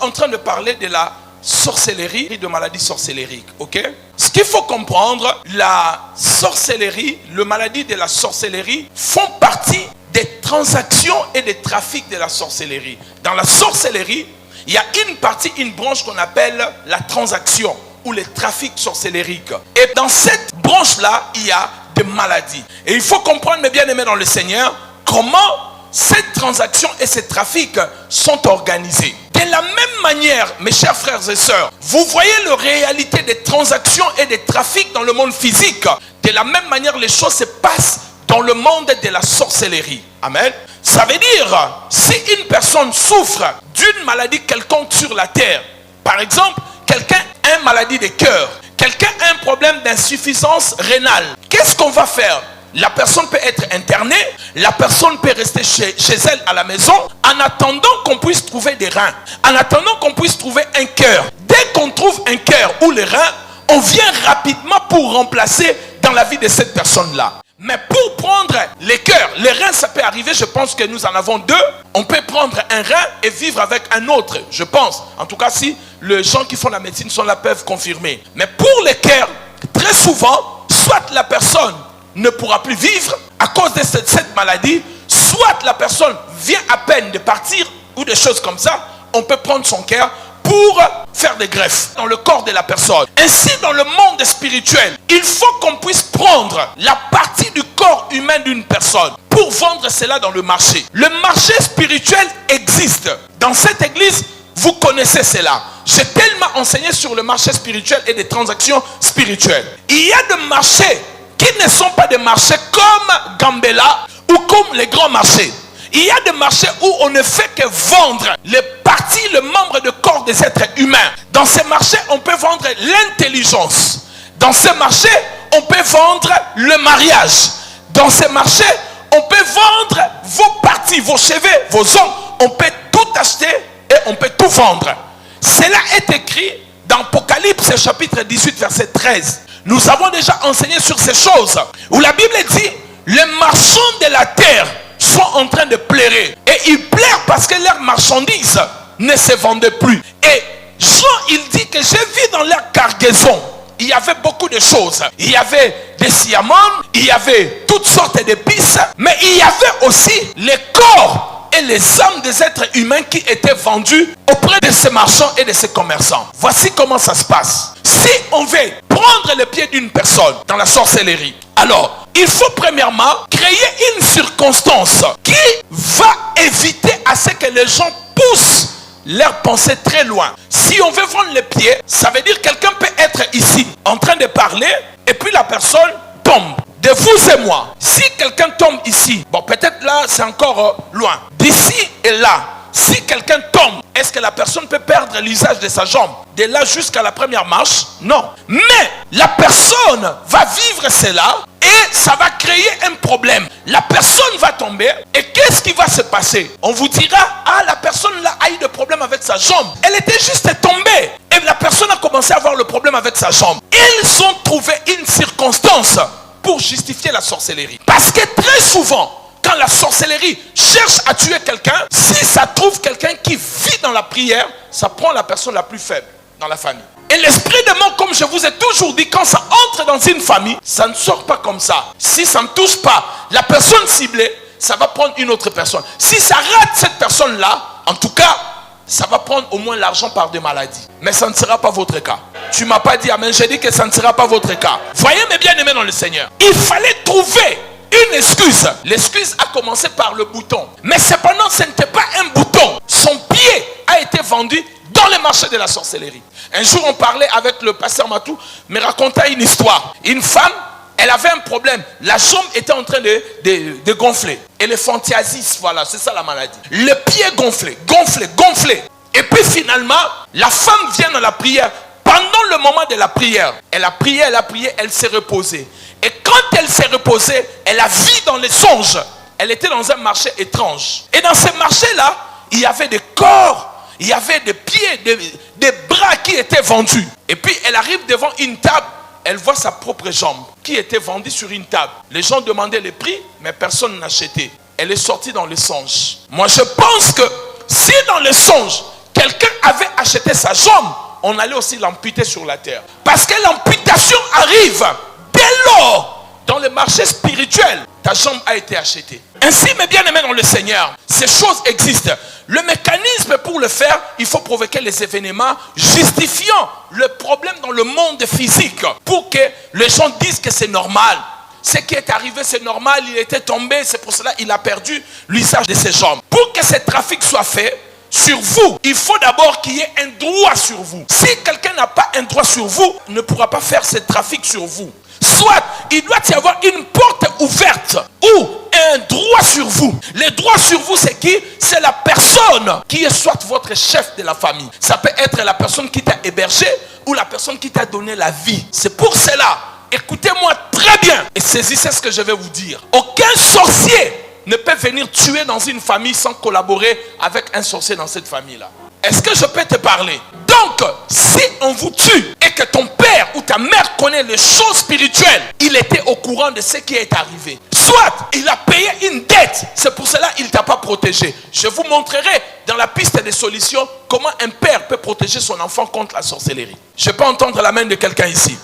en train de parler de la sorcellerie, de maladies sorcellériques, ok? Ce qu'il faut comprendre, la sorcellerie, le maladie de la sorcellerie font partie des transactions et des trafics de la sorcellerie. Dans la sorcellerie, il y a une partie, une branche qu'on appelle la transaction ou les trafics sorcellériques. Et dans cette branche-là, il y a des maladies. Et il faut comprendre, mes bien-aimés dans le Seigneur, comment ces transactions et ces trafics sont organisés. De la même manière, mes chers frères et sœurs, vous voyez la réalité des transactions et des trafics dans le monde physique. De la même manière, les choses se passent dans le monde de la sorcellerie. Amen. Ça veut dire, si une personne souffre d'une maladie quelconque sur la terre, par exemple, quelqu'un a une maladie de cœur, quelqu'un a un problème d'insuffisance rénale, qu'est-ce qu'on va faire? La personne peut être internée, la personne peut rester chez elle à la maison, en attendant qu'on puisse trouver des reins, en attendant qu'on puisse trouver un cœur. Dès qu'on trouve un cœur ou les reins, on vient rapidement pour remplacer dans la vie de cette personne-là. Mais pour prendre les cœurs, les reins, ça peut arriver, je pense que nous en avons deux. On peut prendre un rein et vivre avec un autre, je pense. En tout cas, si les gens qui font la médecine sont là, peuvent confirmer. Mais pour les cœurs, très souvent, soit la personne ne pourra plus vivre à cause de cette maladie, soit la personne vient à peine de partir ou des choses comme ça, on peut prendre son cœur pour faire des greffes dans le corps de la personne. Ainsi, dans le monde spirituel, il faut qu'on puisse prendre la partie du corps humain d'une personne pour vendre cela dans le marché. Le marché spirituel existe. Dans cette église, vous connaissez cela. J'ai tellement enseigné sur le marché spirituel et des transactions spirituelles. Il y a des marchés qui ne sont pas des marchés comme Gambela ou comme les grands marchés. Il y a des marchés où on ne fait que vendre les parties, les membres de corps des êtres humains. Dans ces marchés, on peut vendre l'intelligence. Dans ces marchés, on peut vendre le mariage. Dans ces marchés, on peut vendre vos parties, vos cheveux, vos ongles. On peut tout acheter et on peut tout vendre. Cela est écrit dans Apocalypse chapitre 18 verset 13. Nous avons déjà enseigné sur ces choses où la Bible dit les marchands de la terre sont en train de pleurer et ils pleurent parce que leurs marchandises ne se vendaient plus. Et Jean, il dit que j'ai vu dans leur cargaison, il y avait beaucoup de choses. Il y avait des siamones, il y avait toutes sortes d'épices, mais il y avait aussi les corps et les âmes des êtres humains qui étaient vendus auprès de ces marchands et de ces commerçants. Voici comment ça se passe. Si on veut prendre le pied d'une personne dans la sorcellerie, alors il faut premièrement créer une circonstance qui va éviter à ce que les gens poussent leurs pensées très loin. Si on veut vendre le pied, ça veut dire que quelqu'un peut être ici en train de parler et puis la personne tombe. De vous et moi, si quelqu'un tombe ici, bon peut-être là c'est encore loin. D'ici et là, si quelqu'un tombe, est-ce que la personne peut perdre l'usage de sa jambe? De là jusqu'à la première marche? Non. Mais la personne va vivre cela et ça va créer un problème. La personne va tomber et qu'est-ce qui va se passer? On vous dira, ah la personne là a eu des problèmes avec sa jambe. Elle était juste tombée et la personne a commencé à avoir le problème avec sa jambe. Ils ont trouvé une circonstance pour justifier la sorcellerie. Parce que très souvent, quand la sorcellerie cherche à tuer quelqu'un, si ça trouve quelqu'un qui vit dans la prière, ça prend la personne la plus faible dans la famille. Et l'esprit de mort, comme je vous ai toujours dit, quand ça entre dans une famille, ça ne sort pas comme ça. Si ça ne touche pas la personne ciblée, ça va prendre une autre personne. Si ça rate cette personne-là, en tout cas, ça va prendre au moins l'argent par des maladies. Mais ça ne sera pas votre cas. Tu ne m'as pas dit amen, j'ai dit que ça ne sera pas votre cas. Voyez mes bien-aimés dans le Seigneur. Il fallait trouver une excuse. L'excuse a commencé par le bouton. Mais cependant, ce n'était pas un bouton. Son pied a été vendu dans le marché de la sorcellerie. Un jour, on parlait avec le pasteur Matou, me racontait une histoire. Une femme, elle avait un problème. La jambe était en train de gonfler. Éléphantiasis, voilà, c'est ça la maladie. Le pied gonflé, gonflé, gonflé. Et puis finalement, la femme vient dans la prière. Pendant le moment de la prière, elle a prié, elle s'est reposée. Et quand elle s'est reposée, elle a vu dans les songes. Elle était dans un marché étrange. Et dans ce marché-là, il y avait des corps, il y avait des pieds, des bras qui étaient vendus. Et puis elle arrive devant une table, elle voit sa propre jambe qui était vendue sur une table. Les gens demandaient le prix, mais personne n'achetait. Elle est sortie dans les songes. Moi, je pense que si dans les songes, quelqu'un avait achetait sa jambe, on allait aussi l'amputer sur la terre. Parce que l'amputation arrive dès lors, dans le marché spirituel, ta jambe a été achetée. Ainsi, mes bien-aimés dans le Seigneur, ces choses existent. Le mécanisme pour le faire, il faut provoquer les événements justifiant le problème dans le monde physique pour que les gens disent que c'est normal. Ce qui est arrivé, c'est normal, il était tombé, c'est pour cela qu'il a perdu l'usage de ses jambes. Pour que ce trafic soit fait sur vous, il faut d'abord qu'il y ait un droit sur vous. Si quelqu'un n'a pas un droit sur vous, il ne pourra pas faire ce trafic sur vous. Soit il doit y avoir une porte ouverte ou un droit sur vous. Le droit sur vous, c'est qui? C'est la personne qui est soit votre chef de la famille. Ça peut être la personne qui t'a hébergé ou la personne qui t'a donné la vie. C'est pour cela, écoutez-moi très bien et saisissez ce que je vais vous dire. Aucun sorcier ne peut venir tuer dans une famille sans collaborer avec un sorcier dans cette famille-là. Est-ce que je peux te parler? Donc, si on vous tue et que ton père ou ta mère connaît les choses spirituelles, il était au courant de ce qui est arrivé. Soit il a payé une dette, c'est pour cela qu'il ne t'a pas protégé. Je vous montrerai dans la piste des solutions comment un père peut protéger son enfant contre la sorcellerie. Je peux entendre la main de quelqu'un ici.